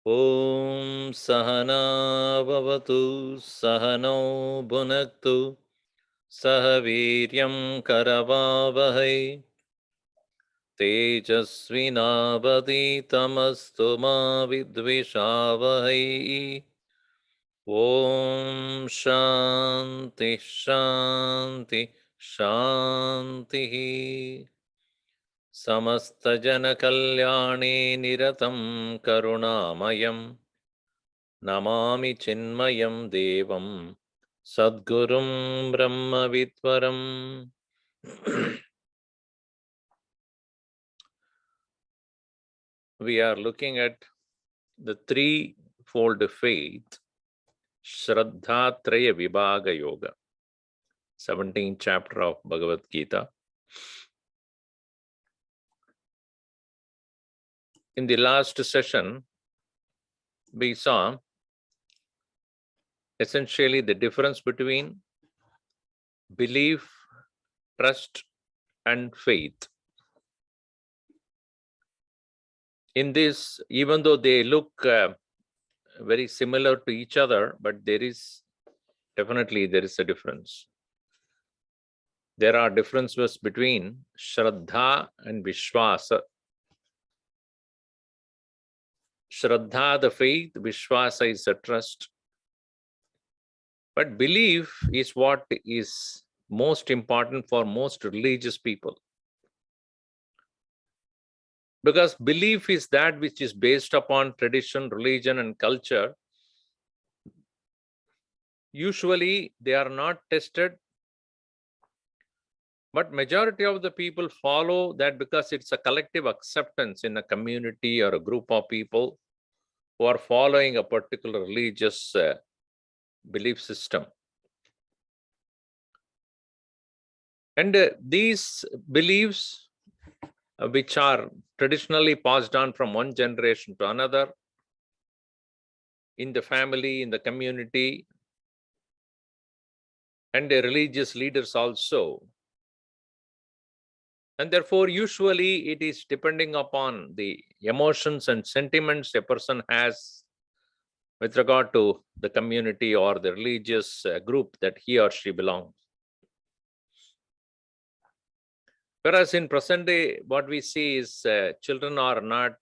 Om Sahana Bhavatu Sahano Bhunaktu Sahaviryam Karavavahai Tejasvinavaditamastu ma vidvishavahai. Om Shanti Shanti Shanti. Samasta Kalyani Niratam Karunamayam Namami Chinmayam Devam Sadgurum Brahma Vidvaram. We are looking at the threefold faith, Shraddha Traya Vibhaga Yoga, 17th chapter of Bhagavad Gita. In the last session, we saw essentially the difference between belief, trust, and faith. In this, even though they look very similar to each other, but there is definitely a difference. There are differences between Shraddha and Vishwasa. Shraddha, the faith, Vishwasa is the trust. But belief is what is most important for most religious people. Because belief is that which is based upon tradition, religion, and culture. Usually, they are not tested, but majority of the people follow that because it's a collective acceptance in a community or a group of people who are following a particular religious belief system. And these beliefs, which are traditionally passed on from one generation to another, in the family, in the community, and the religious leaders also. And therefore, usually it is depending upon the emotions and sentiments a person has with regard to the community or the religious group that he or she belongs. Whereas in present day, what we see is children are not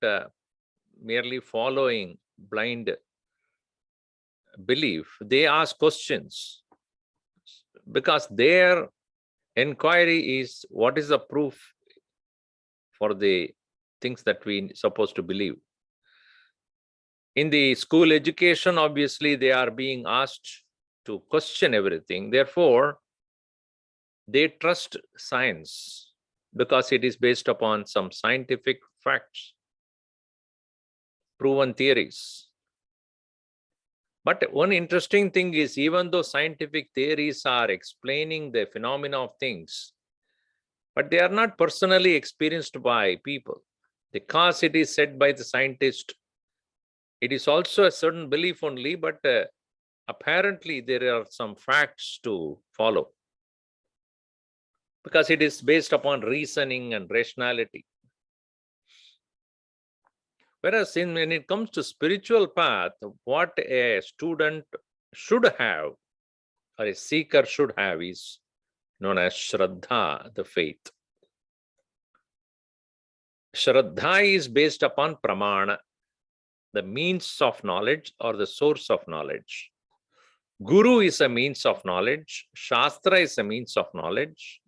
merely following blind belief. They ask questions because their inquiry is what is the proof for the things that we supposed to believe. In the school education, obviously, they are being asked to question everything. Therefore, they trust science because it is based upon some scientific facts, proven theories. But one interesting thing is, even though scientific theories are explaining the phenomena of things, but they are not personally experienced by people. Because it is said by the scientist, it is also a certain belief only, but apparently there are some facts to follow. Because it is based upon reasoning and rationality. Whereas when it comes to spiritual path, what a student should have, or a seeker should have, is known as Shraddha, the faith. Shraddha is based upon pramana, the means of knowledge or the source of knowledge. Guru is a means of knowledge. Shastra is a means of knowledge.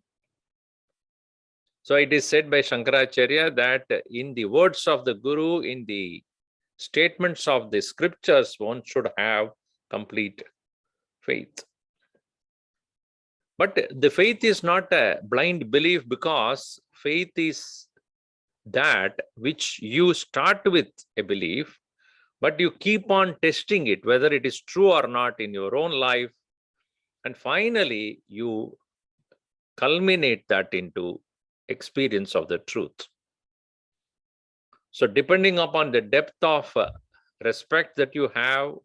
So it is said by Shankaracharya that in the words of the Guru, in the statements of the scriptures, one should have complete faith. But the faith is not a blind belief, because faith is that which you start with a belief, but you keep on testing it, whether it is true or not in your own life. And finally, you culminate that into experience of the truth. So depending upon the depth of respect that you have,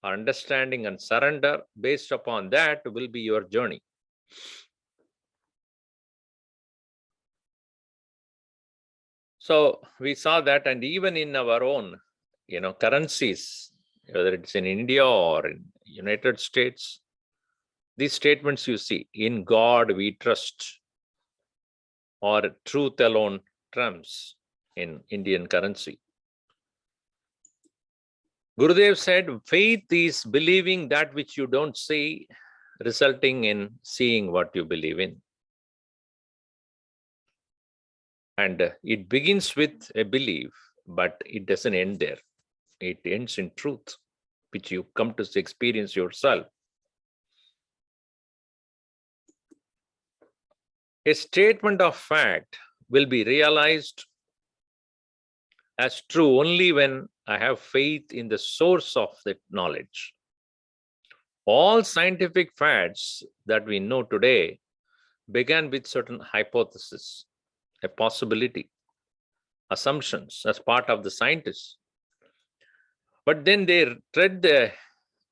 understanding and surrender, based upon that will be your journey. So we saw that, and even in our own, currencies, whether it's in India or in United States, these statements you see, in God we trust, or truth alone trumps in Indian currency. Gurudev said, faith is believing that which you don't see, resulting in seeing what you believe in. And it begins with a belief, but it doesn't end there. It ends in truth, which you come to experience yourself. A statement of fact will be realized as true only when I have faith in the source of that knowledge. All scientific facts that we know today began with certain hypotheses, a possibility, assumptions as part of the scientists. But then they tread the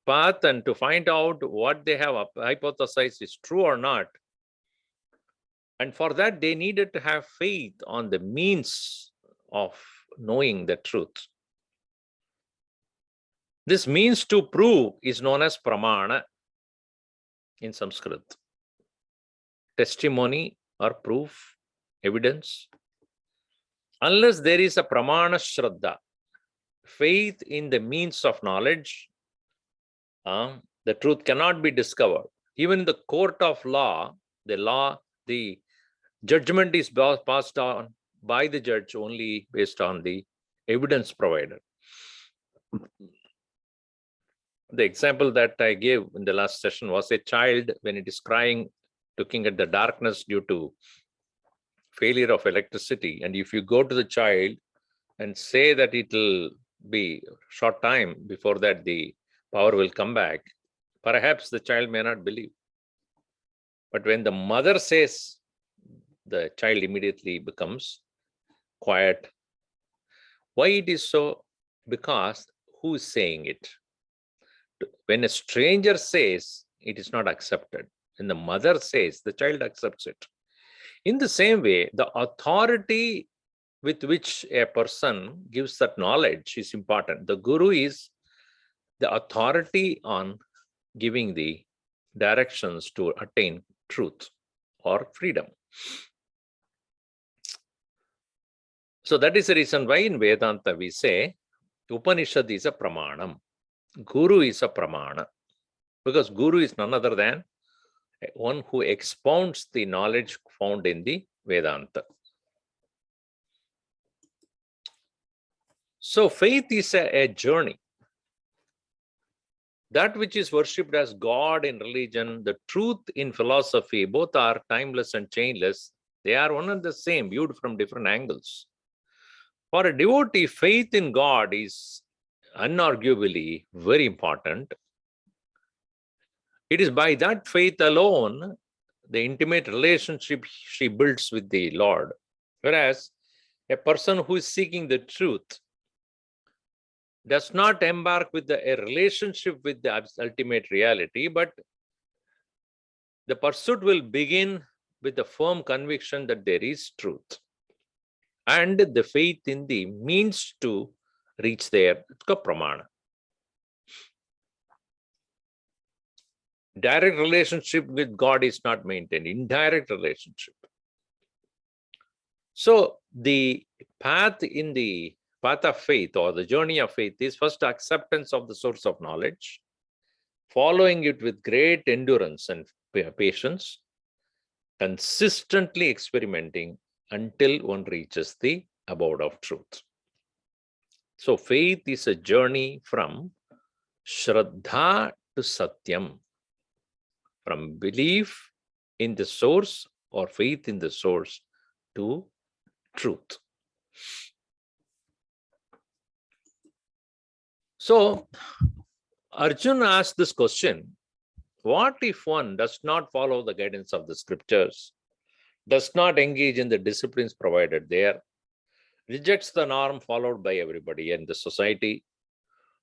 path, and to find out what they have hypothesized is true or not. And for that, they needed to have faith on the means of knowing the truth. This means to prove is known as pramana in Sanskrit. Testimony or proof, evidence. Unless there is a pramana shraddha, faith in the means of knowledge, the truth cannot be discovered. Even in the court of law, the judgment is passed on by the judge only based on the evidence provided. The example that I gave in the last session was a child, when it is crying, looking at the darkness due to failure of electricity. And if you go to the child and say that it will be short time before that the power will come back, perhaps the child may not believe. But when the mother says, the child immediately becomes quiet. Why it is so? Because who is saying it? When a stranger says, it is not accepted. When the mother says, the child accepts it. In the same way, the authority with which a person gives that knowledge is important. The guru is the authority on giving the directions to attain truth or freedom. So that is the reason why in Vedanta we say Upanishad is a pramanam. Guru is a pramana, because Guru is none other than one who expounds the knowledge found in the Vedanta. So faith is a journey. That which is worshipped as God in religion, the truth in philosophy, both are timeless and changeless. They are one and the same, viewed from different angles. For a devotee, faith in God is unarguably very important. It is by that faith alone, the intimate relationship she builds with the Lord. Whereas a person who is seeking the truth does not embark with a relationship with the ultimate reality, but the pursuit will begin with the firm conviction that there is truth, and the faith in the means to reach there, pramana. Direct relationship with God is not maintained, indirect relationship. So the path in the path of faith, or the journey of faith, is first acceptance of the source of knowledge, following it with great endurance and patience, consistently experimenting until one reaches the abode of truth. So faith is a journey from Shraddha to Satyam, from belief in the source or faith in the source to truth. So Arjuna asked this question: what if one does not follow the guidance of the scriptures, does not engage in the disciplines provided there, rejects the norm followed by everybody in the society,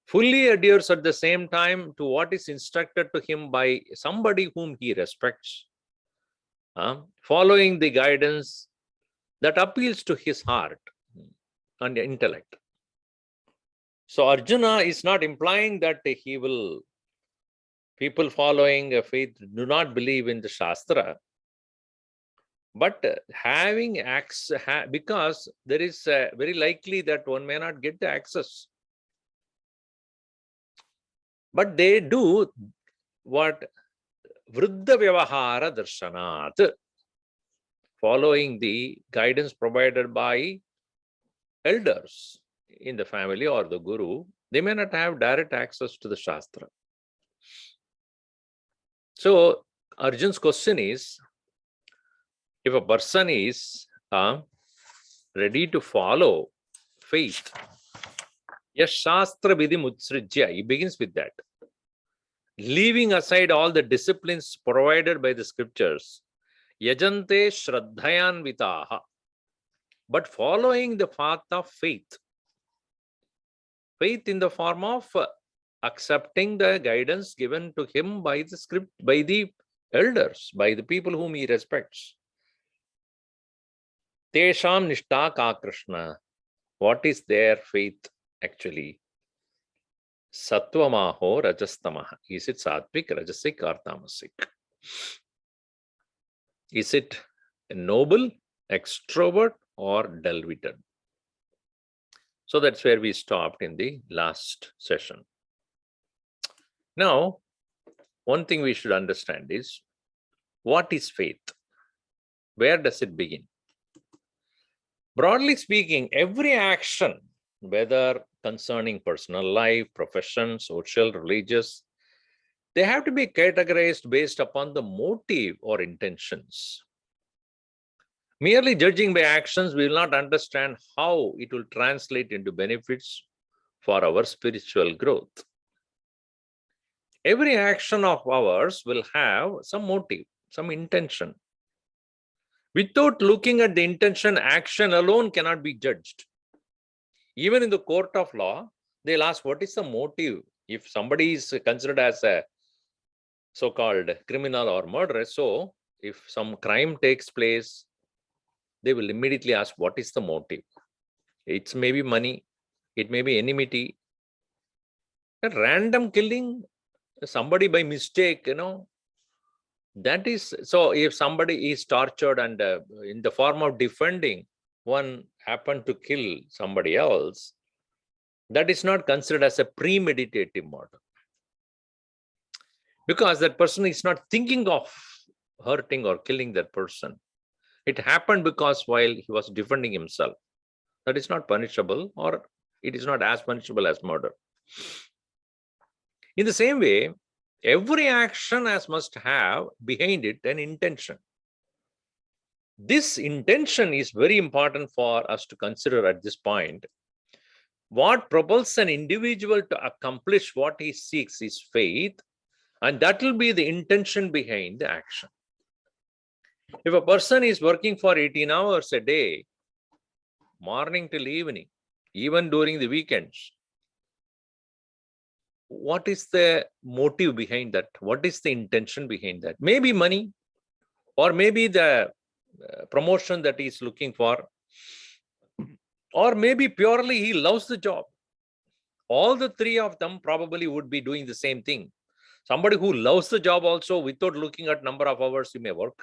fully adheres at the same time to what is instructed to him by somebody whom he respects, following the guidance that appeals to his heart and intellect. So Arjuna is not implying that people following a faith do not believe in the Shastra, but having access, because there is very likely that one may not get the access. But they do what? Vriddha Vyavahara Darshanat, following the guidance provided by elders in the family or the guru. They may not have direct access to the Shastra. So Arjun's question is, if a person is ready to follow faith, yes, Shastra Vidhim Utsrijya, he begins with that. Leaving aside all the disciplines provided by the scriptures, Yajante Shraddhayan Vitaha, but following the path of faith. Faith in the form of accepting the guidance given to him by the script, by the elders, by the people whom he respects. Tesham Nishta Ka Krishna. What is their faith actually? Satvamaho Rajastamaha. Is it Satwik, Rajasic, or Tamasic? Is it a noble, extrovert, or dull-witted? So that's where we stopped in the last session. Now, one thing we should understand is, what is faith? Where does it begin? Broadly speaking, every action, whether concerning personal life, profession, social, religious, they have to be categorized based upon the motive or intentions. Merely judging by actions, we will not understand how it will translate into benefits for our spiritual growth. Every action of ours will have some motive, some intention. Without looking at the intention, action alone cannot be judged. Even in the court of law, they'll ask, what is the motive? If somebody is considered as a so-called criminal or murderer, so if some crime takes place, they will immediately ask, what is the motive? It's maybe money, it may be enmity, a random killing, somebody by mistake, that is, so if somebody is tortured and in the form of defending, one happened to kill somebody else, that is not considered as a premeditative murder. Because that person is not thinking of hurting or killing that person. It happened because while he was defending himself. That is not punishable, or it is not as punishable as murder. In the same way, every action must have behind it an intention. This intention is very important for us to consider at this point. What propels an individual to accomplish what he seeks is faith, and that will be the intention behind the action. If a person is working for 18 hours a day, morning till evening, even during the weekends, what is the motive behind that? What is the intention behind that? Maybe money, or maybe the promotion that he is looking for, or maybe purely he loves the job. All the three of them probably would be doing the same thing. Somebody who loves the job also, without looking at number of hours, he may work.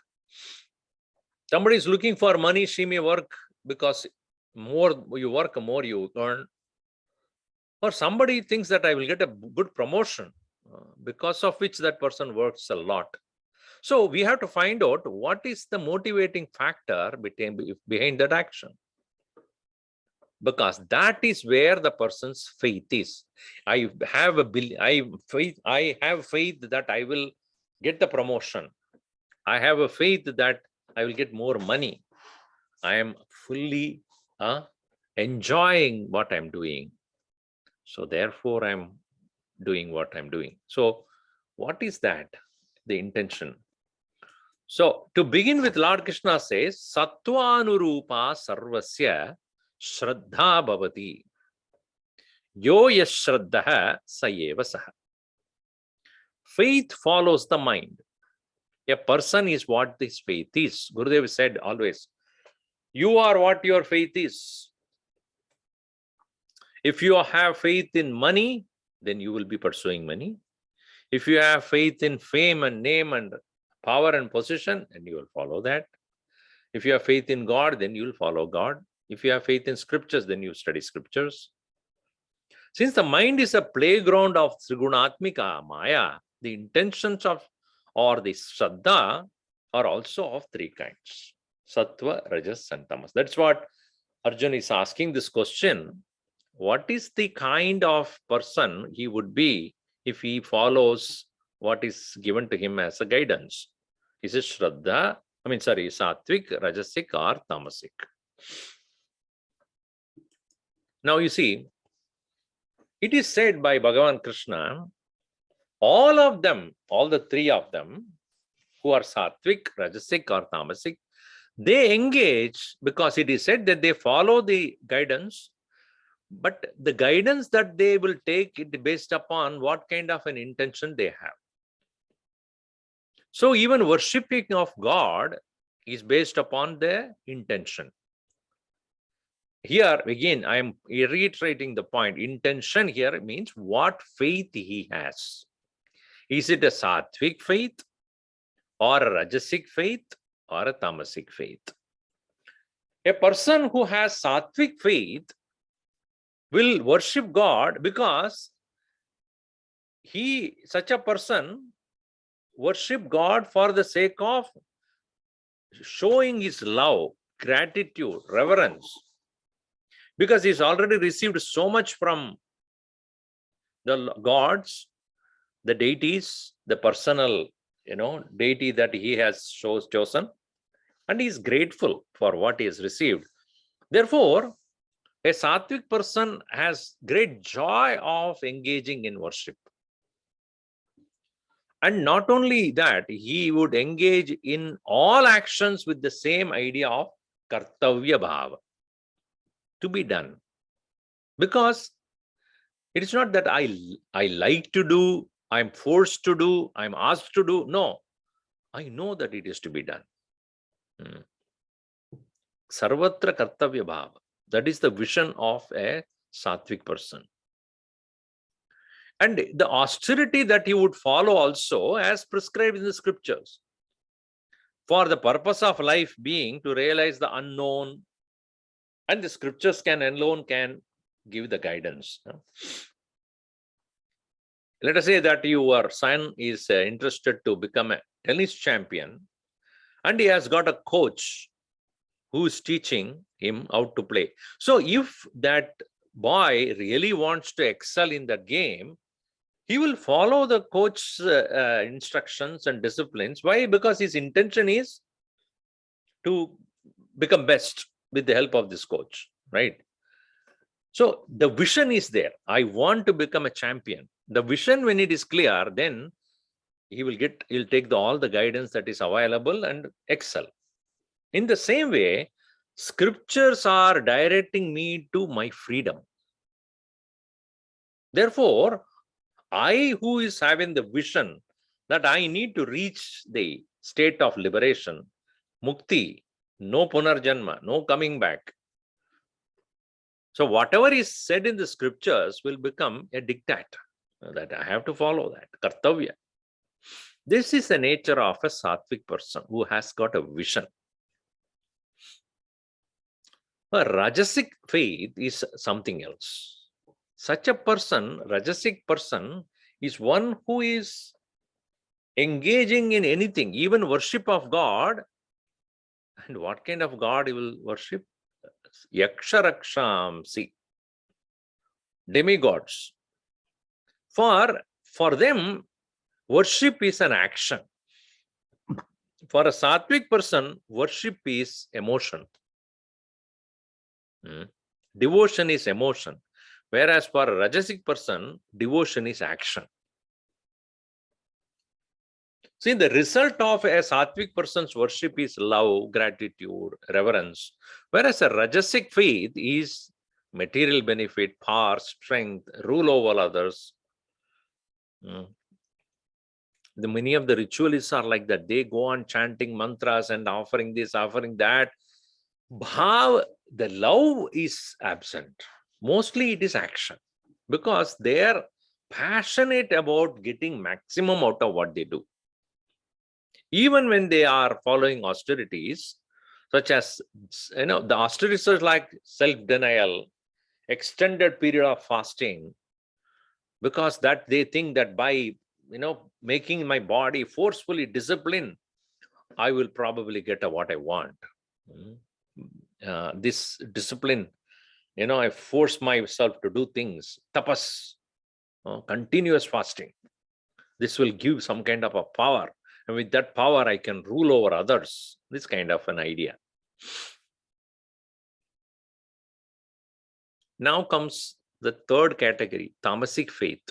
Somebody is looking for money, she may work because more you work, more you earn. Or somebody thinks that I will get a good promotion, because of which that person works a lot. So we have to find out what is the motivating factor behind that action. Because that is where the person's faith is. I have faith that I will get the promotion. I have a faith that I will get more money. I am fully enjoying what I'm doing. So therefore, I'm doing what I'm doing. So what is that? The intention. So to begin with, Lord Krishna says, Sattvanurupa sarvasya shraddha bhavati. Yo yashraddha sayeva saha. Faith follows the mind. A person is what this faith is. Gurudev said always, you are what your faith is. If you have faith in money, then you will be pursuing money. If you have faith in fame and name and power and position, then you will follow that. If you have faith in God, then you will follow God. If you have faith in scriptures, then you study scriptures. Since the mind is a playground of Trigunatmika, Maya, the intentions of or the Shraddha are also of three kinds: Sattva, Rajas, and Tamas. That's what Arjuna is asking this question. What is the kind of person he would be if he follows what is given to him as a guidance? Is it Shraddha? Satwik, Rajasic, or Tamasic? Now you see, it is said by Bhagavan Krishna, all of them, all the three of them, who are Satwik, Rajasic, or Tamasic, they engage because it is said that they follow the guidance, but the guidance that they will take it based upon what kind of an intention they have. So even worshipping of God is based upon the intention. Here again, I am reiterating the point. Intention here means what faith he has. Is it a Satwik faith, or a Rajasic faith, or a Tamasic faith? A person who has Satwik faith will worship God because such a person worship God for the sake of showing his love, gratitude, reverence, because he's already received so much from the gods, the deities, the personal, deity that he has chosen, and he is grateful for what he has received. Therefore, a Satwik person has great joy of engaging in worship. And not only that, he would engage in all actions with the same idea of kartavya bhava, to be done. Because it is not that I like to do, I'm forced to do, I'm asked to do. No, I know that it is to be done. Sarvatra kartavya bhava. That is the vision of a Satwik person. And the austerity that he would follow also as prescribed in the scriptures. For the purpose of life being to realize the unknown, and the scriptures alone can give the guidance. Let us say that your son is interested to become a tennis champion, and he has got a coach who is teaching him how to play. So if that boy really wants to excel in that game, he will follow the coach's instructions and disciplines. Why? Because his intention is to become best with the help of this coach, right? So the vision is there. I want to become a champion. The vision, when it is clear, then he'll take all the guidance that is available and excel. In the same way, scriptures are directing me to my freedom. Therefore, I who is having the vision that I need to reach the state of liberation, mukti, no punarjanma, no coming back. So whatever is said in the scriptures will become a diktat that I have to follow that, kartavya. This is the nature of a Satwik person who has got a vision. A Rajasic faith is something else. Such a person, Rajasic person, is one who is engaging in anything, even worship of God. And what kind of God he will worship? Yaksharaksham, demigods. For them, worship is an action. For a Satwik person, worship is emotion. Devotion is emotion. Whereas for a Rajasic person, devotion is action. See, the result of a Satwik person's worship is love, gratitude, reverence. Whereas a Rajasic faith is material benefit, power, strength, rule over others. The many of the ritualists are like that. They go on chanting mantras and offering this, offering that. Bhav, the love is absent. Mostly it is action because they are passionate about getting maximum out of what they do. Even when they are following austerities, such as, the austerities are like self-denial, extended period of fasting, because that they think that by, making my body forcefully disciplined, I will probably get what I want. This discipline, I force myself to do things, tapas, continuous fasting. This will give some kind of a power. And with that power, I can rule over others. This kind of an idea. Now comes the third category, tamasic faith.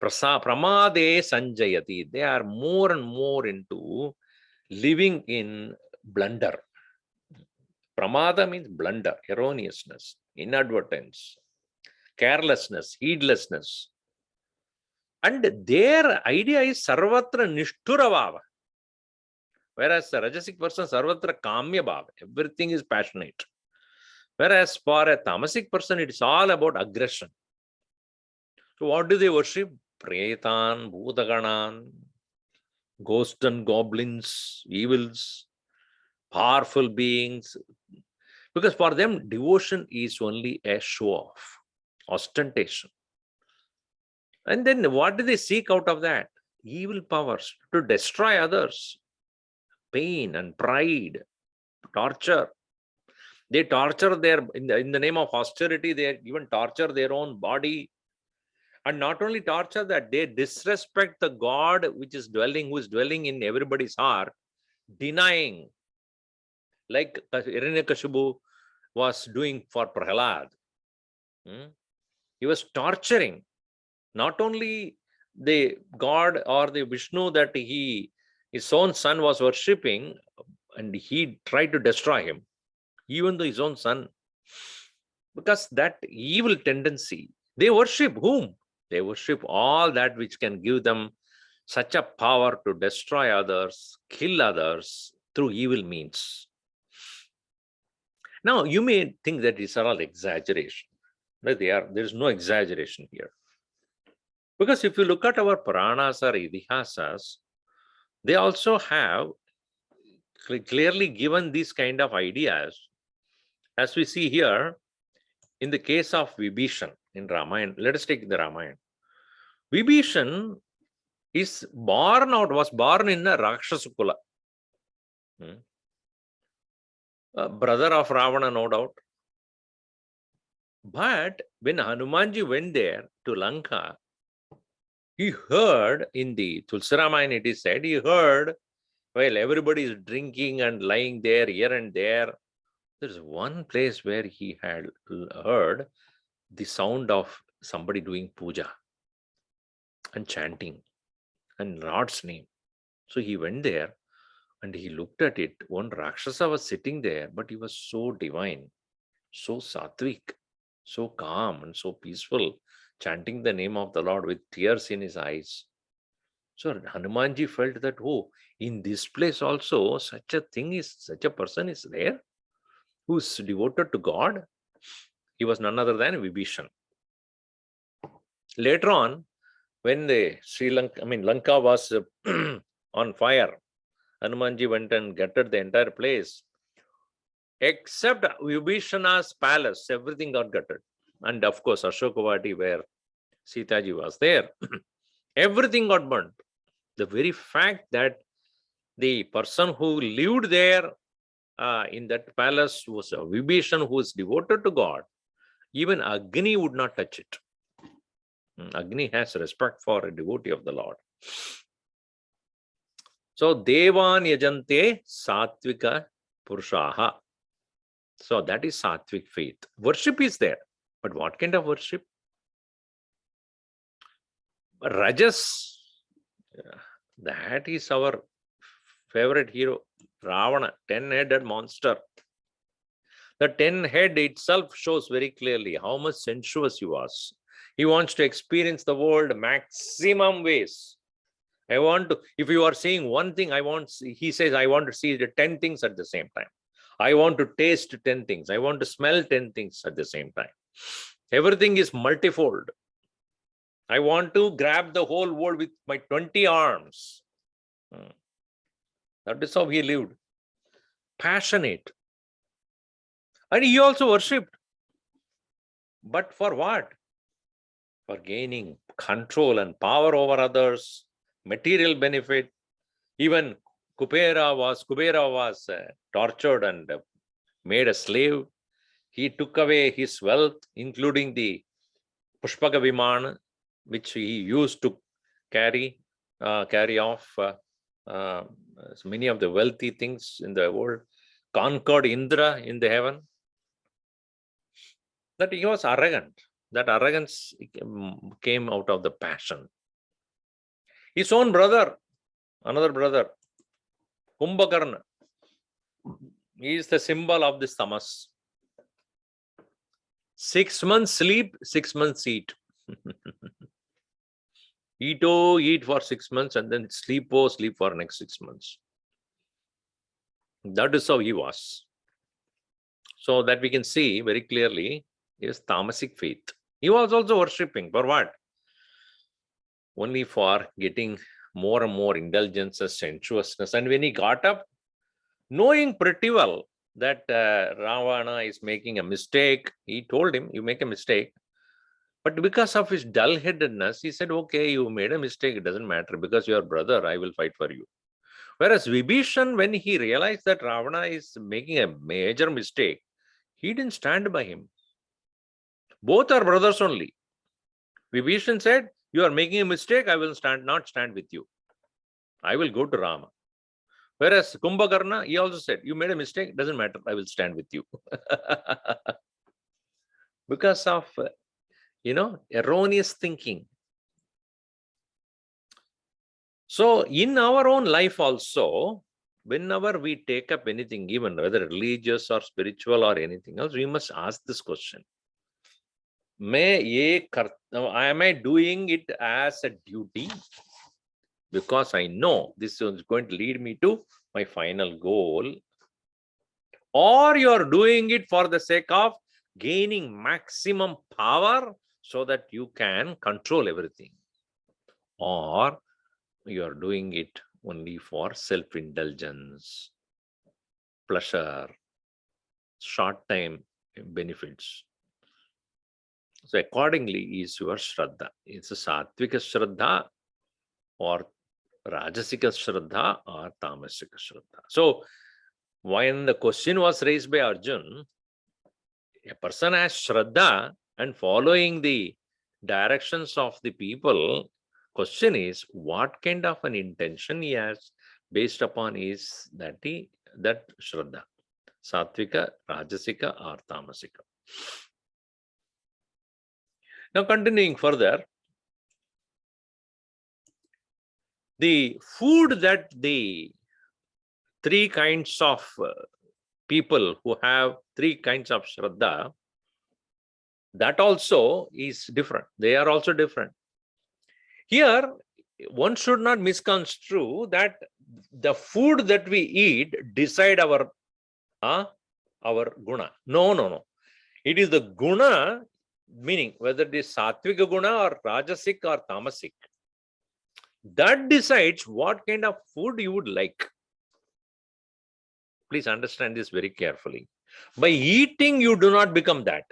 Pramade sanjayati. They are more and more into living in blunder. Pramada means blunder, erroneousness, inadvertence, carelessness, heedlessness. And their idea is sarvatra nishthura bhava. Whereas the Rajasic person, sarvatra kamya bhava. Everything is passionate. Whereas for a tamasic person, it's all about aggression. So what do they worship? Pretan, Bhutaganan, ghosts and goblins, evils, powerful beings. Because for them, devotion is only a show-off, ostentation. And then what do they seek out of that? Evil powers to destroy others, pain and pride, torture. They torture in the name of austerity, they even torture their own body. And not only torture that, they disrespect the God who is dwelling in everybody's heart, denying, like Hiranyakashipu was doing for Prahlad. He was torturing not only the God or the Vishnu that his own son was worshipping, and he tried to destroy him, even though his own son. Because that evil tendency, they worship whom? They worship all that which can give them such a power to destroy others, kill others through evil means. Now, you may think that these are all exaggeration. But there is no exaggeration here. Because if you look at our Puranas or Idihasas, they also have clearly given these kind of ideas. As we see here, in the case of Vibhishan in Ramayana, let us take the Ramayana. Vibhishan was born in a Rakshasukula. A brother of Ravana, no doubt. But when Hanumanji went there to Lanka, he heard in the Tulsi Ramayana, it is said, he heard while everybody is drinking and lying there, here and there, there's one place where he had heard the sound of somebody doing puja and chanting and Lord's name. So he went there and he looked at it. One Rakshasa was sitting there, but he was so divine, so sattvic, so calm and so peaceful, chanting the name of the Lord with tears in his eyes. So Hanumanji felt that, oh, in this place also such a person is there who is devoted to God. He was none other than Vibhishan. Later on, when the Lanka was on fire, Hanumanji went and gutted the entire place. Except Vibhishana's palace, everything got gutted. And of course, Ashokavati, where Sitaji was there, everything got burnt. The very fact that the person who lived there in that palace was a Vibhishan who is devoted to God, even Agni would not touch it. Agni has respect for a devotee of the Lord. So Devan Yajante Satvika Purushaha. So that is Sattvic faith. Worship is there. But what kind of worship? Rajas, that is our favorite hero, Ravana, 10-headed monster. The 10-head itself shows very clearly how much sensuous he was. He wants to experience the world maximum ways. I want to, if you are seeing one thing, he says, I want to see the 10 things at the same time. I want to taste 10 things. I want to smell 10 things at the same time. Everything is multifold. I want to grab the whole world with my 20 arms. That is how he lived. Passionate. And he also worshipped. But for what? For gaining control and power over others, material benefit. Even Kubera was tortured and made a slave. He took away his wealth, including the Pushpaka Vimana, which he used to carry off many of the wealthy things in the world, conquered Indra in the heaven. That he was arrogant. That arrogance came out of the passion. His own brother, another brother, Kumbhakarna, he is the symbol of this tamas. 6 months sleep, 6 months eat. Eat for 6 months and then sleep for next 6 months. That is how he was. So that we can see very clearly is tamasic faith. He was also worshipping for what? Only for getting more and more indulgences, sensuousness. And when he got up, knowing pretty well that Ravana is making a mistake, he told him, you make a mistake. But because of his dull-headedness, he said, okay, you made a mistake, it doesn't matter. Because you are brother, I will fight for you. Whereas Vibhishan, when he realized that Ravana is making a major mistake, he didn't stand by him. Both are brothers only. Vibhishan said, you are making a mistake, I will not stand with you. I will go to Rama. Whereas Kumbhakarna, he also said, you made a mistake, doesn't matter, I will stand with you. Because of, erroneous thinking. So in our own life also, whenever we take up anything, even whether religious or spiritual or anything else, we must ask this question. Am I doing it as a duty? Because I know this is going to lead me to my final goal. Or you're doing it for the sake of gaining maximum power so that you can control everything. Or you're doing it only for self-indulgence, pleasure, short-time benefits. So accordingly is your Shraddha. It's a Sattvika Shraddha or Rajasika Shraddha or Tamasika Shraddha. So when the question was raised by Arjun, a person has Shraddha and following the directions of the people, question is what kind of an intention he has based upon is that Shraddha, Sattvika, Rajasika or Tamasika. Now continuing further, the food that the three kinds of people who have three kinds of Shraddha, that also is different. They are also different. Here, one should not misconstrue that the food that we eat decide our guna. No. It is the guna, meaning whether it is Sattvika guna or Rajasic or Tamasic, that decides what kind of food you would like. Please understand this very carefully. By eating, you do not become that.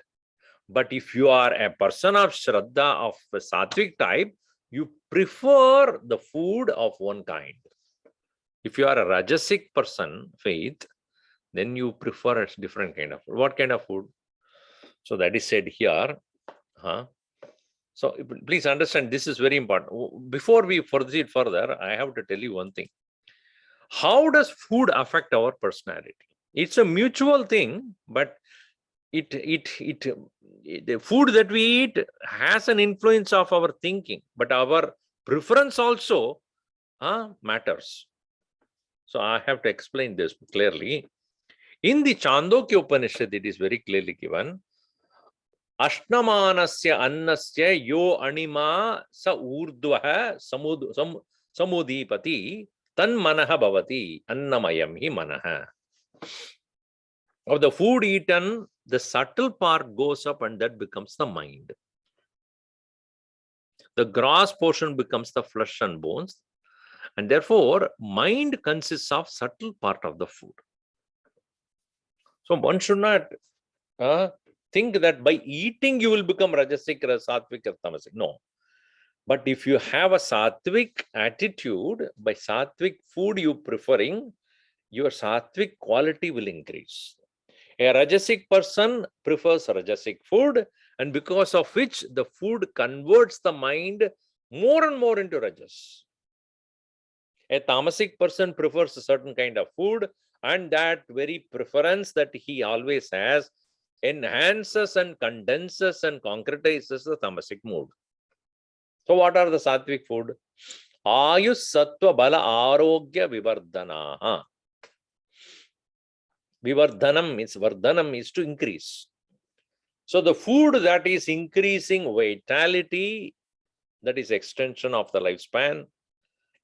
But if you are a person of Shraddha of the Sattvik type, you prefer the food of one kind. If you are a Rajasic person, faith, then you prefer a different kind of food. What kind of food? So that is said here. So please understand, this is very important. Before we proceed further, I have to tell you one thing. How does food affect our personality? It's a mutual thing, but the food that we eat has an influence of our thinking, but our preference also matters. So I have to explain this clearly. In the Chandogya Upanishad, it is very clearly given. Ashnamanasya annasya yo anima sa urdvaha samudipati tan manaha bhavati annamayam hi manaha. Of the food eaten, the subtle part goes up and that becomes the mind. The gross portion becomes the flesh and bones. And therefore, mind consists of subtle part of the food. So one should not think that by eating you will become Rajasic, Satwik, or Tamasic. No. But if you have a Satwik attitude, by Satwik food you preferring, your Satwik quality will increase. A Rajasic person prefers Rajasic food, and because of which the food converts the mind more and more into Rajas. A Tamasic person prefers a certain kind of food, and that very preference that he always has enhances and condenses and concretizes the Tamasic mood. So what are the Sattvic food? Ayus Sattva Bala Arogya Vivardhana. Vivardhanam means Vardhanam is to increase. So the food that is increasing vitality, that is extension of the lifespan,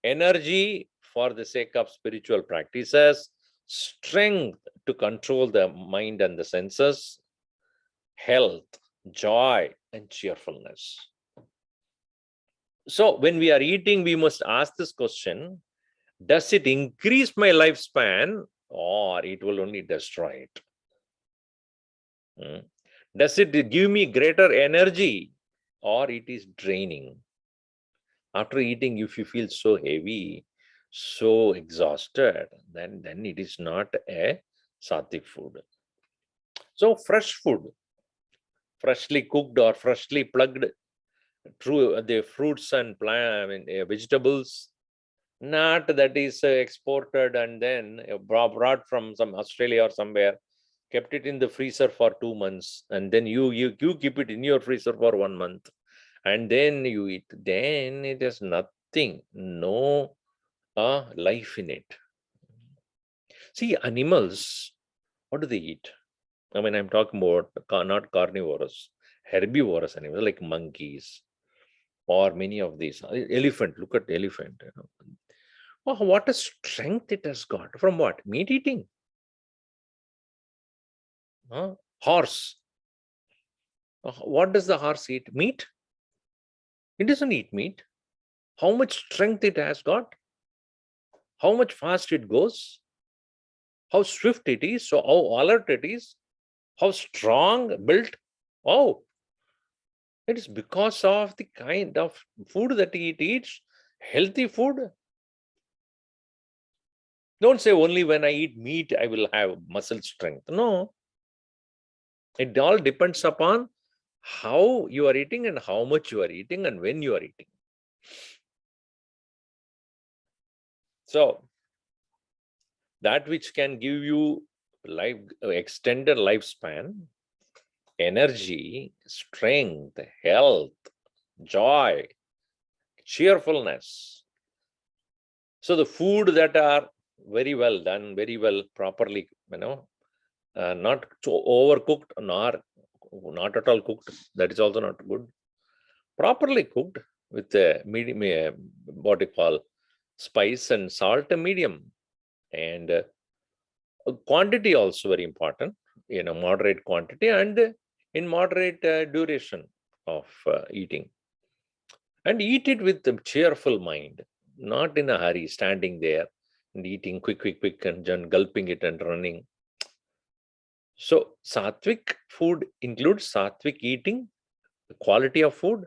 energy for the sake of spiritual practices, strength to control the mind and the senses, health, joy, and cheerfulness. So when we are eating, we must ask this question, does it increase my lifespan or it will only destroy it? Does it give me greater energy or it is draining? After eating, if you feel so heavy, so exhausted, then it is not a sattvic food. So fresh food, freshly cooked or freshly plugged through the fruits and vegetables, not that is exported and then brought from some Australia or somewhere, kept it in the freezer for 2 months, and then you keep it in your freezer for 1 month, and then you eat. Then it has nothing, no life in it. See, animals, what do they eat? I mean, I'm talking about not carnivorous, herbivorous animals like monkeys or many of these. Elephant, look at elephant. Oh, what a strength it has got. From what? Meat eating. Horse. What does the horse eat? Meat? It doesn't eat meat. How much strength it has got? How much fast it goes? How swift it is? So how alert it is? How strong built? Oh, it is because of the kind of food that it eats. Healthy food. Don't say only when I eat meat I will have muscle strength. No. It all depends upon how you are eating and how much you are eating and when you are eating. So that which can give you extended lifespan, energy, strength, health, joy, cheerfulness. So the food that are very well done, very well properly, not so overcooked nor not at all cooked. That is also not good. Properly cooked with a medium, what you call spice and salt, a medium, and quantity also very important. Moderate quantity and in moderate duration of eating, and eat it with a cheerful mind, not in a hurry, standing there and eating quick, and then gulping it and running. So sattvic food includes sattvic eating, the quality of food,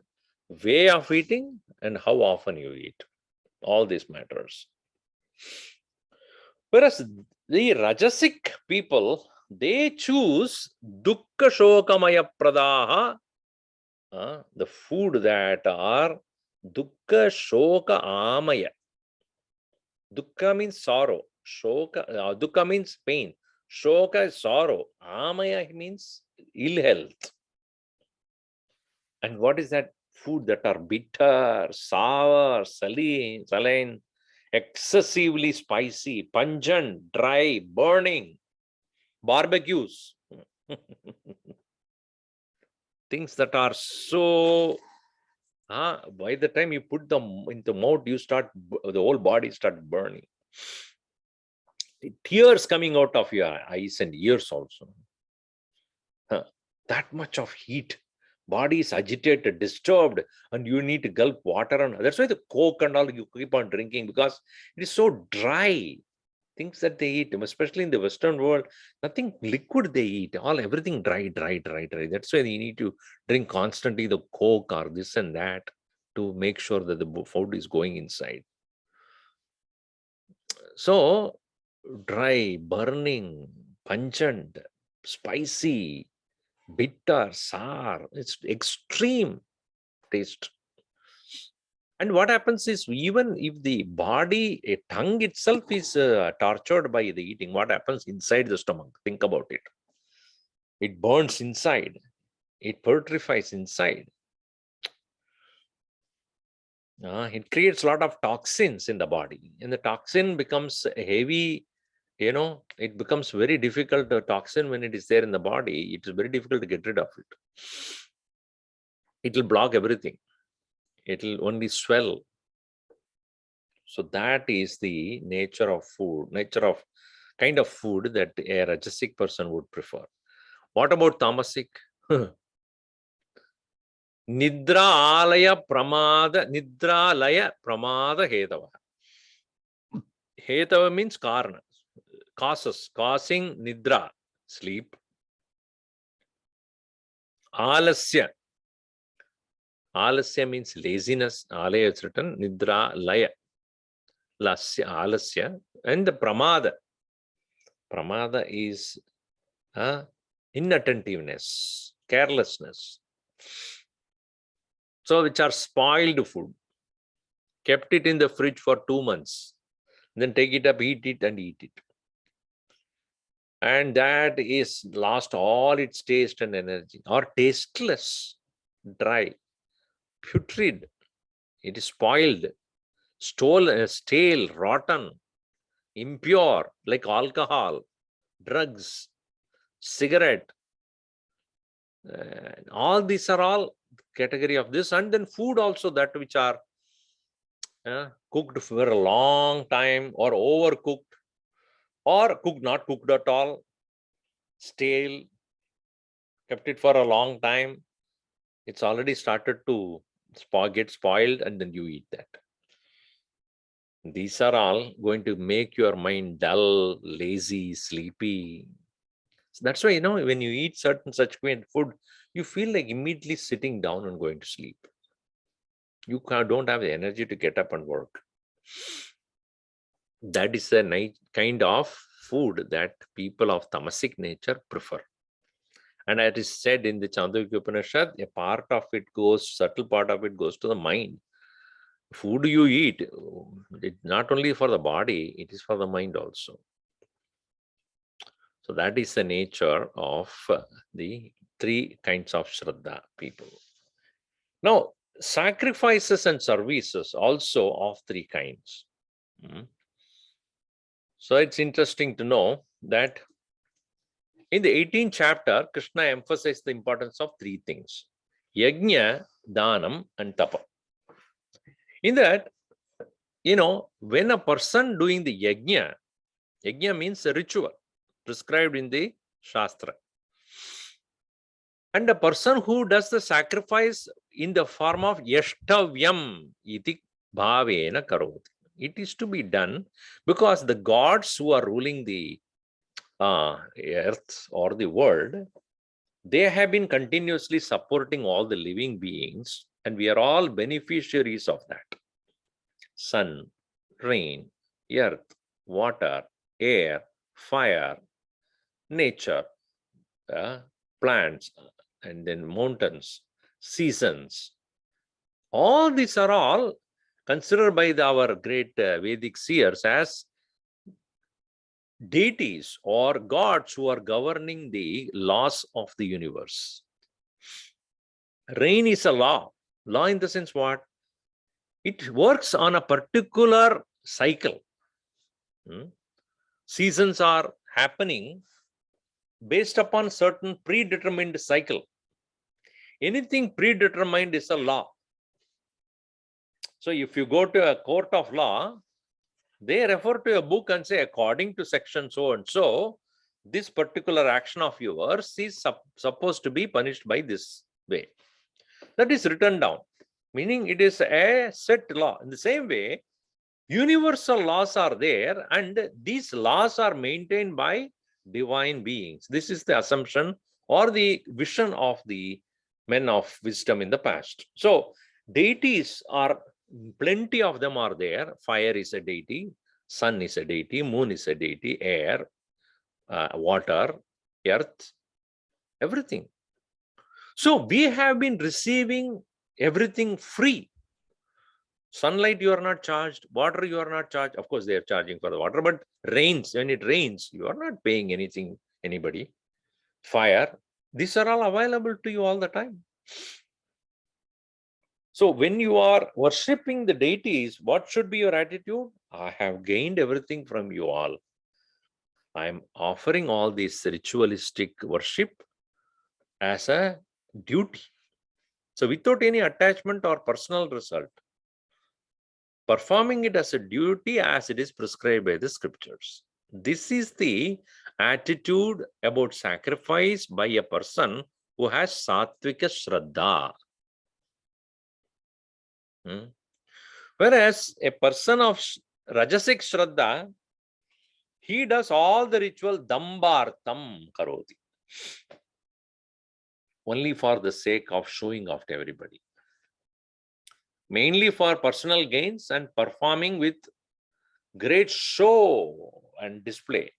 way of eating, and how often you eat. All these matters. Whereas the Rajasic people, they choose dukkha shokamaya pradaha, the food that are dukkha shoka amaya. Dukkha means sorrow. Shoka, dukkha means pain. Shoka is sorrow. Amaya means ill health. And what is that? Food that are bitter, sour, saline, excessively spicy, pungent, dry, burning, barbecues. Things that are so, by the time you put them into mouth, the whole body start burning. Tears coming out of your eyes and ears also. That much of heat. Body is agitated, disturbed, and you need to gulp water. And that's why the Coke and all you keep on drinking, because it is so dry. Things that they eat, especially in the Western world, nothing liquid they eat. Everything dry. That's why you need to drink constantly the Coke or this and that to make sure that the food is going inside. So dry, burning, pungent, spicy, bitter, sour. It's extreme taste. And what happens is, even if the body, a tongue itself is tortured by the eating, what happens inside the stomach? Think about it. It burns inside. It putrefies inside. It creates a lot of toxins in the body. And the toxin becomes heavy. It becomes very difficult. The toxin, when it is there in the body, it is very difficult to get rid of it. It will block everything. It will only swell. So that is the nature of food, kind of food that a rajasic person would prefer. What about tamasic? Nidra pramada hetava. Hetava means karna, causing nidra, sleep. Alasya means laziness. Alaya is written, nidra laya. Alasya. And the pramada is inattentiveness, carelessness. So which are spoiled food. Kept it in the fridge for 2 months. Then take it up, eat it and eat it. And that is lost all its taste and energy. Or tasteless, dry, putrid. It is spoiled, stolen, stale, rotten, impure, like alcohol, drugs, cigarette. All these are all category of this. And then food also, that which are cooked for a long time, or overcooked, or not cooked at all, stale, kept it for a long time. It's already started to get spoiled, and then you eat that. These are all going to make your mind dull, lazy, sleepy. So that's why, when you eat certain such food, you feel like immediately sitting down and going to sleep. You don't have the energy to get up and work. That is a kind of food that people of tamasic nature prefer. And it is said in the Chandogya Upanishad, subtle part of it goes to the mind. Food you eat, not only for the body, it is for the mind also. So that is the nature of the 3 kinds of Shraddha people. Now, sacrifices and services also of 3 kinds. So it's interesting to know that in the 18th chapter, Krishna emphasized the importance of 3 things: yajna, danam, and tapa. In that, when a person doing the yajna means a ritual prescribed in the Shastra. And a person who does the sacrifice in the form of yashtavyam iti bhavena karoti. It is to be done because the gods who are ruling the earth or the world, they have been continuously supporting all the living beings, and we are all beneficiaries of that. Sun, rain, earth, water, air, fire, nature, plants, and then mountains, seasons. All these are all considered by our great Vedic seers as deities or gods who are governing the laws of the universe. Rain is a law. Law in the sense what? It works on a particular cycle. Seasons are happening based upon certain predetermined cycle. Anything predetermined is a law. So if you go to a court of law, they refer to a book and say, according to section so and so, this particular action of yours is supposed to be punished by this way. That is written down, meaning it is a set law. In the same way, universal laws are there, and these laws are maintained by divine beings. This is the assumption or the vision of the men of wisdom in the past. So deities are, plenty of them are there. Fire is a deity, sun is a deity, moon is a deity, air, water, earth, everything. So we have been receiving everything free. Sunlight, you are not charged. Water, you are not charged. Of course, they are charging for the water, but rains, when it rains, you are not paying anything, anybody. Fire, these are all available to you all the time. So when you are worshipping the deities, what should be your attitude? I have gained everything from you all. I am offering all this ritualistic worship as a duty. So without any attachment or personal result, performing it as a duty as it is prescribed by the scriptures. This is the attitude about sacrifice by a person who has Satwika Shraddha. Whereas a person of Rajasic Shraddha, he does all the ritual dambartam karoti, only for the sake of showing off to everybody. Mainly for personal gains and performing with great show and display,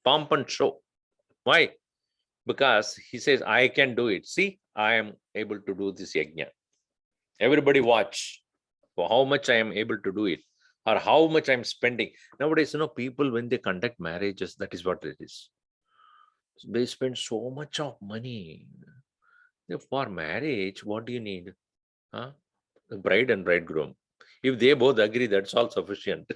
pomp and show. Why? Because he says, I can do it. See, I am able to do this yajna. Everybody watch for how much I am able to do it or how much I'm spending. Nowadays, people, when they conduct marriages, that is what it is. They spend so much of money. For marriage, what do you need? The bride and bridegroom. If they both agree, that's all sufficient.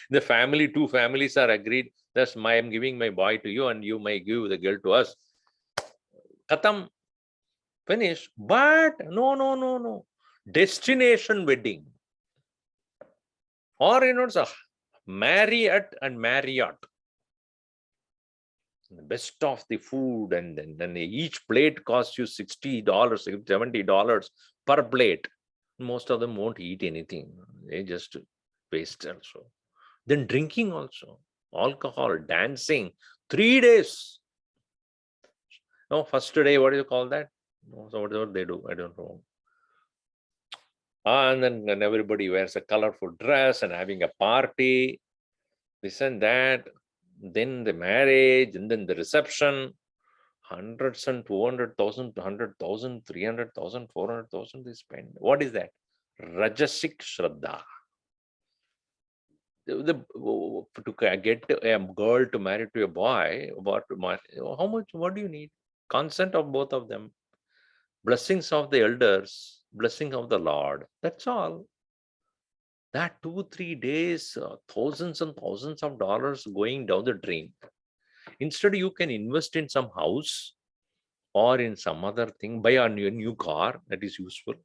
The family, two families are agreed. That's I am giving my boy to you and you may give the girl to us. Katam. Finish. But no. Destination wedding. Or, Marriott and Marriott. The best of the food, and then each plate costs you $60, $70 per plate. Most of them won't eat anything. They just waste also. Then drinking also. Alcohol, dancing. 3 days. No, first day, what do you call that? So whatever they do, I don't know. And then everybody wears a colorful dress and having a party. This and that. Then the marriage, and then the reception. Hundreds and 200,000, 100,000, 300,000, 400,000 they spend. What is that? Rajasic Shraddha. To get a girl to marry to a boy, how much? What do you need? Consent of both of them, blessings of the elders, blessing of the Lord. That's all. That 2-3 days, thousands and thousands of dollars going down the drain. Instead, you can invest in some house or in some other thing, buy a new car that is useful.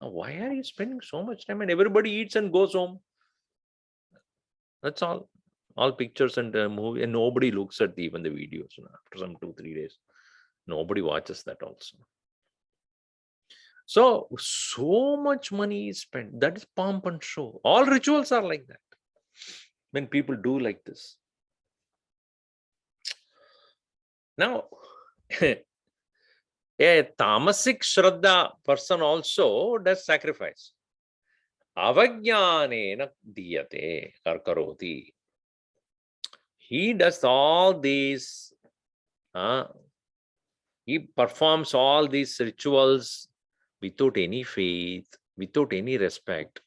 Now, why are you spending so much time? And everybody eats and goes home. That's all. All pictures and movie, and nobody looks at even the videos. After some 2-3 days, nobody watches that also. So much money is spent. That is pomp and show. All rituals are like that. When people do like this. Now, a tamasic Shraddha person also does sacrifice. Avajnanena diyate karkaroti. He does all these, he performs all these rituals without any faith, without any respect,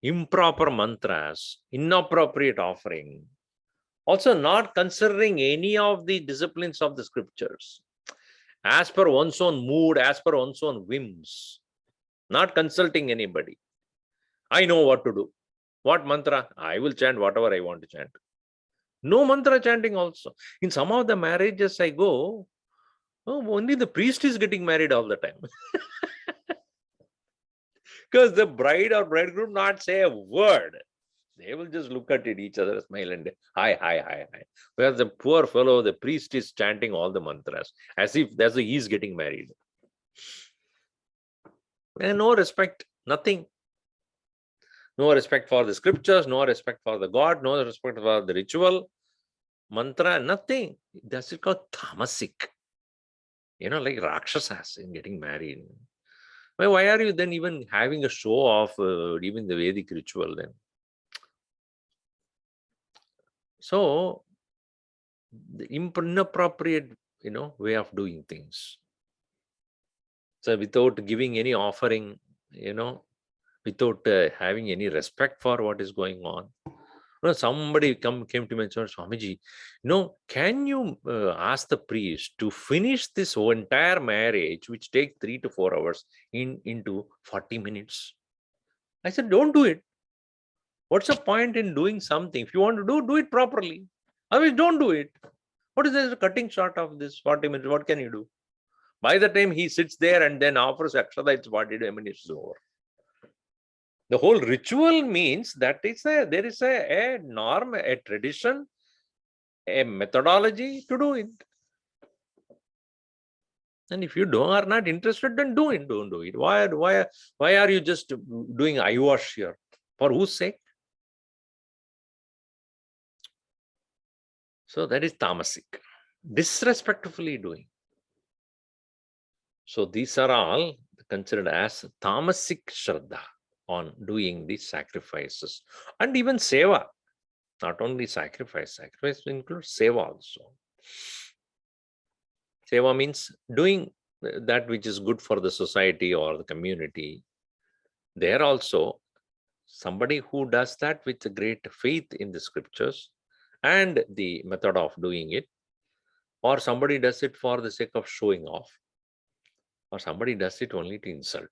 improper mantras, inappropriate offering, Also, not considering any of the disciplines of the scriptures, as per one's own mood, as per one's own whims, not consulting anybody. I know what to do. What mantra? I will chant whatever I want to chant. No mantra chanting also. In some of the marriages I go, only the priest is getting married all the time. Because the bride or bridegroom not say a word. They will just look at each other, smile and hi, hi, hi, hi. Whereas the poor fellow, the priest is chanting all the mantras as if he is getting married. And no respect, nothing. No respect for the scriptures, no respect for the God, no respect for the ritual, mantra, nothing. That's called tamasic. Like Rakshasas in getting married. Why are you then even having a show of even the Vedic ritual then? So, the inappropriate, way of doing things. So, without giving any offering, without having any respect for what is going on. Somebody came to me and said, Swamiji, can you ask the priest to finish this entire marriage, which takes 3 to 4 hours, into 40 minutes? I said, don't do it. What's the point in doing something? If you want to do it properly. Otherwise, don't do it. What is this cutting short of this 40 minutes? What can you do? By the time he sits there and then offers akshata, it's 40 minutes over. The whole ritual means that there is a norm, a tradition, a methodology to do it. And if you are not interested, then don't do it. Why are you just doing eyewash here? For whose sake? So that is tamasic, disrespectfully doing. So these are all considered as tamasic shraddha on doing these sacrifices. And even seva, not only sacrifice includes seva also. Seva means doing that which is good for the society or the community. There also, somebody who does that with a great faith in the scriptures and the method of doing it, or somebody does it for the sake of showing off, or somebody does it only to insult.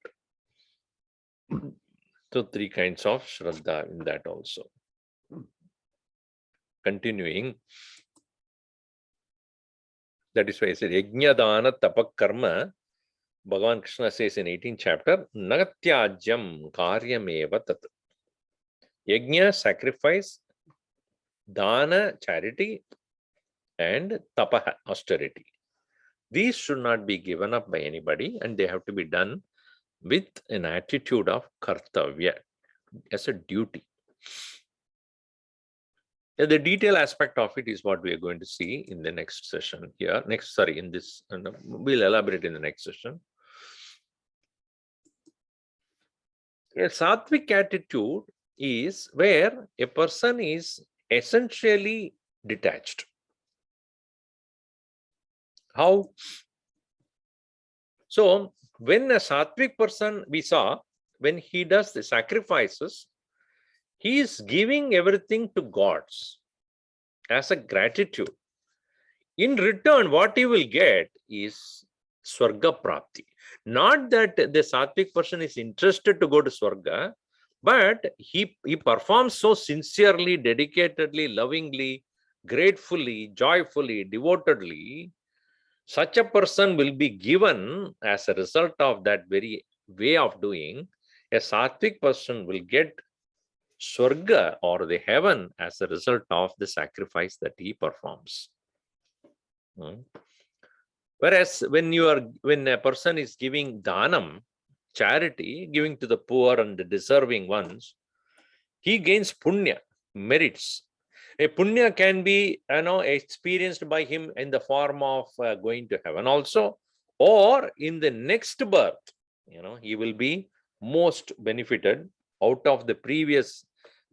So 3 kinds of shraddha in that also. Continuing, that is why I said yajna dana tapak karma. Bhagavan Krishna says in 18th chapter, Nagatyajyam karyameva tat. Yajna, sacrifice, dana, charity, and tapaha, austerity. These should not be given up by anybody, and they have to be done with an attitude of kartavya, as a duty. The detail aspect of it is what we are going to see in the next session here. In this, we'll elaborate in the next session. A Satwik attitude is where a person is essentially detached. How? So, when a Satwik person, we saw, when he does the sacrifices, he is giving everything to gods as a gratitude. In return, what he will get is Swarga Prapti. Not that the Satwik person is interested to go to Swarga, but he performs so sincerely, dedicatedly, lovingly, gratefully, joyfully, devotedly. Such a person will be given as a result of that very way of doing. A Satwik person will get Swarga or the heaven as a result of the sacrifice that he performs. Whereas when a person is giving danam, charity, giving to the poor and the deserving ones, he gains punya, merits. A punya can be experienced by him in the form of going to heaven also, or in the next birth, he will be most benefited out of the previous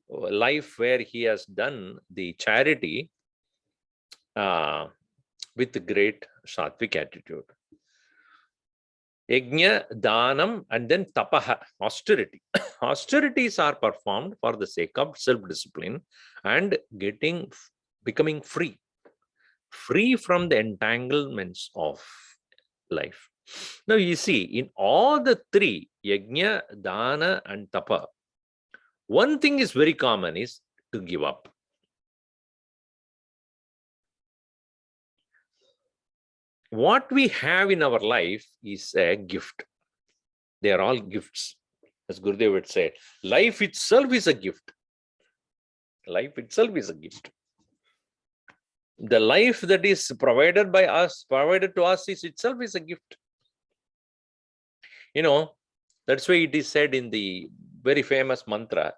life where he has done the charity with the great Satwik attitude. Yajna, Danam, and then Tapaha, austerity. Austerities are performed for the sake of self-discipline and getting becoming free from the entanglements of life. Now you see, in all the three, yajna, dana, and tapa, one thing is very common, is to give up. What we have in our life is a gift. They are all gifts. As Gurudev would say, life itself is a gift. Life itself is a gift. The life that is provided by us, provided to us, is itself is a gift. That's why it is said in the very famous mantra,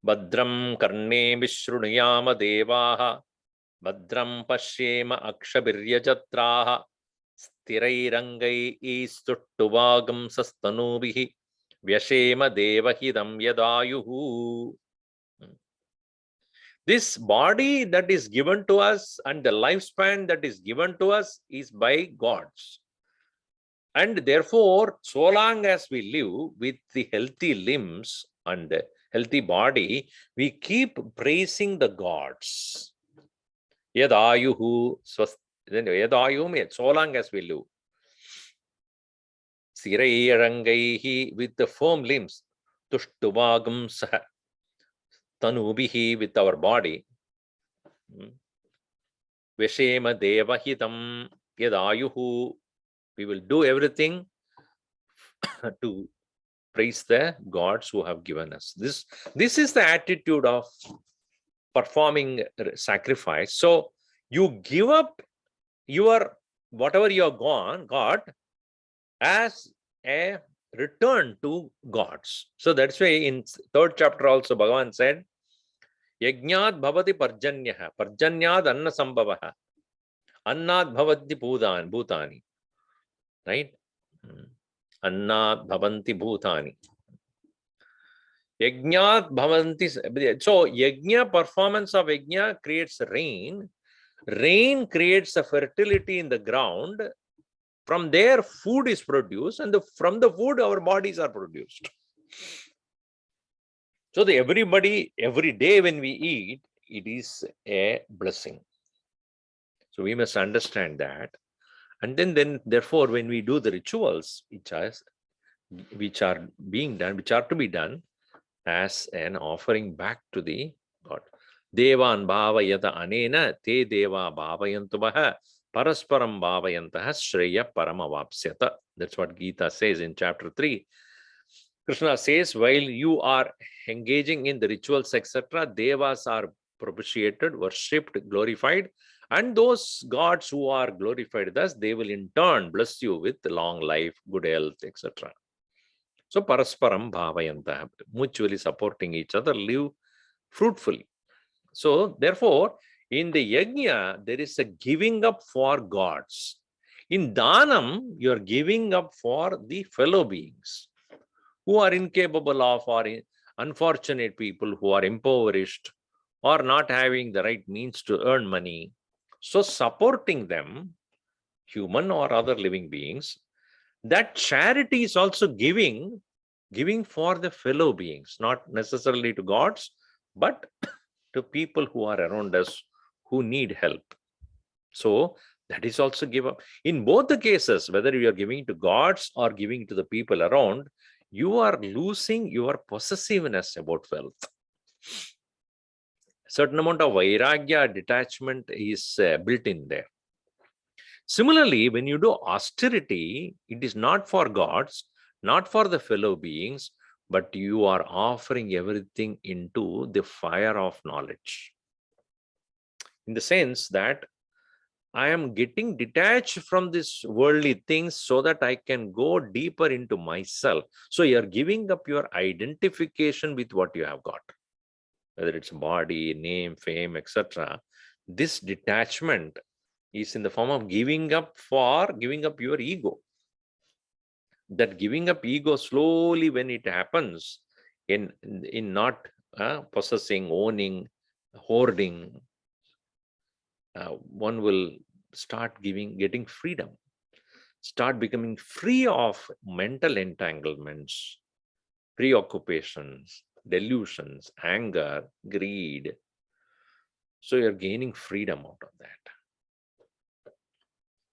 Badram karne vishrunayama devaha, Badram pashyema akshabiryajatraha, Stirairangai istuttuvagam sastanubihi, Vyashema devahidam yadayuhu. This body that is given to us and the lifespan that is given to us is by gods. And therefore, so long as we live with the healthy limbs and the healthy body, we keep praising the gods. Yadayuhu, yadayuhu means so long as we live. Sirairangaihi, with the firm limbs. Tushtuvagam saha. Tanubihi, with our body. Veshema devahitam yadayuhu. We will do everything to praise the gods who have given us. This is the attitude of performing sacrifice. So you give up your whatever you have got as a return to gods. So that's why in third chapter also Bhagavan said, Yajnat bhavati parjanyaha, parjanyad anna sambhavaha, annad bhavati bhutani. Right? Annat bhavanti bhutani. Yajnat bhavanti. So yajna, performance of yajna creates rain. Rain creates a fertility in the ground. From there, food is produced, and from the food, our bodies are produced. So everybody, every day when we eat, it is a blessing. So we must understand that. And then therefore, when we do the rituals, which are being done, which are to be done as an offering back to the God. Devan bhavayata anena te deva bhavayantuvaha parasparam bhavayantaha shreya paramavapsyata. That's what Gita says in chapter 3. Krishna says, while you are engaging in the rituals, etc., devas are propitiated, worshipped, glorified. And those gods who are glorified thus, they will in turn bless you with long life, good health, etc. So, parasparam bhavayanta, mutually supporting each other, live fruitfully. So, therefore, in the yajna, there is a giving up for gods. In dhanam, you are giving up for the fellow beings who are incapable of, or unfortunate people who are impoverished or not having the right means to earn money. So supporting them, human or other living beings, that charity is also giving for the fellow beings, not necessarily to gods, but to people who are around us who need help. So that is also give up. In both the cases, whether you are giving to gods or giving to the people around, you are losing your possessiveness about wealth. Certain amount of vairagya, detachment is built in there. Similarly, when you do austerity, it is not for gods, not for the fellow beings, but you are offering everything into the fire of knowledge. In the sense that I am getting detached from these worldly things so that I can go deeper into myself. So you are giving up your identification with what you have got, whether it's body, name, fame, etc. This detachment is in the form of giving up your ego. That giving up ego slowly, when it happens in not possessing, owning, hoarding, one will start getting freedom, start becoming free of mental entanglements, preoccupations, delusions, anger, greed, So you're gaining freedom out of that.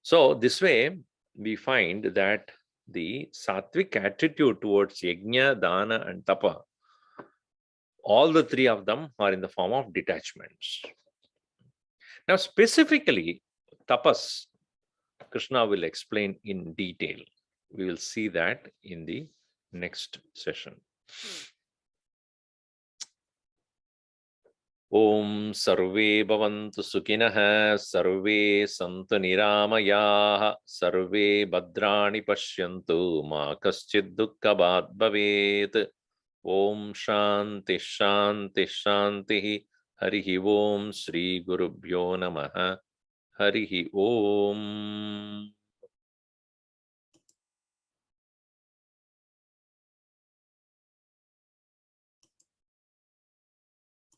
So this way, we find that the Satwik attitude towards Yajna, Dana, and Tapa, all the three of them are in the form of detachments. Now, specifically, tapas, Krishna will explain in detail. We will see that in the next session. Om Sarve Bhavantu Sukhinah, Sarve Santu Niramayah, Sarve Bhadrani Pashyantu, Ma Kaschid Dukkhabhat Bhavet. Om Shanti Shanti Shanti. Harihi Om Sri Gurubhyo Namaha. Harihi Om.